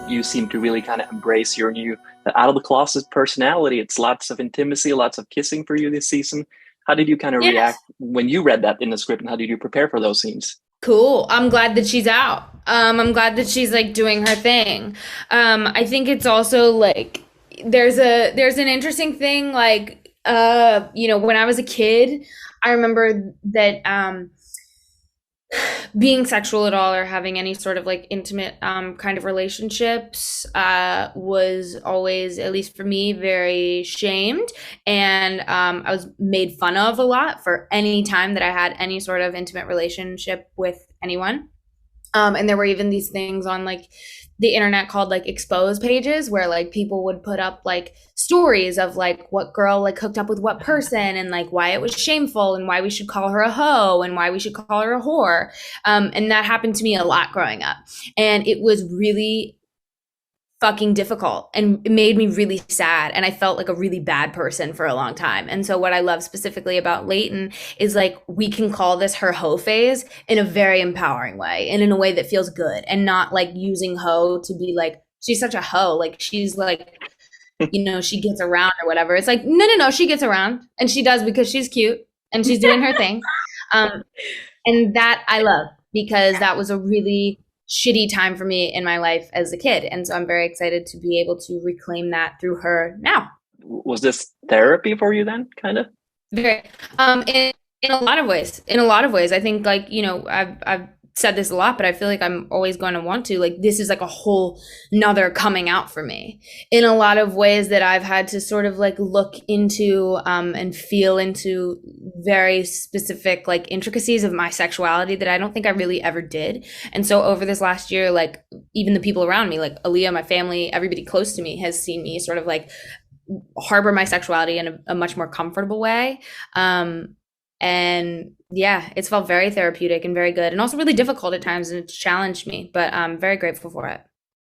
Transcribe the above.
You seem to really kind of embrace your new out of the closet personality. It's lots of intimacy, lots of kissing for you this season. How did you kind of Yes. react when you read that in the script, and how did you prepare for those scenes? Cool. I'm glad that she's out. I'm glad that she's like doing her thing. I think it's also like there's an interesting thing like when I was a kid, I remember that being sexual at all or having any sort of like intimate kind of relationships was always, at least for me, very shamed. And I was made fun of a lot for any time that I had any sort of intimate relationship with anyone. And there were even these things on like the internet called like expose pages where like people would put up like stories of like what girl like hooked up with what person and like why it was shameful and why we should call her a hoe and why we should call her a whore. And that happened to me a lot growing up. And it was really fucking difficult and it made me really sad and I felt like a really bad person for a long time. And so what I love specifically about Leighton is like we can call this her hoe phase in a very empowering way and in a way that feels good and not like using hoe to be like she's such a hoe, like she's like she gets around or whatever. It's like no, she gets around and she does because she's cute and she's doing her thing. Um and that I love because that was a really shitty time for me in my life as a kid. And so I'm very excited to be able to reclaim that through her now. Was this therapy for you then, kind of? Very, in a lot of ways. In a lot of ways, I think like I've said this a lot, but I feel like I'm always going to want to like this is like a whole nother coming out for me in a lot of ways that I've had to sort of like look into and feel into very specific like intricacies of my sexuality that I don't think I really ever did. And so over this last year, like even the people around me, like Aaliyah, my family, everybody close to me has seen me sort of like harbor my sexuality in a much more comfortable way. And yeah, it's felt very therapeutic and very good and also really difficult at times and it's challenged me, but I'm very grateful for it.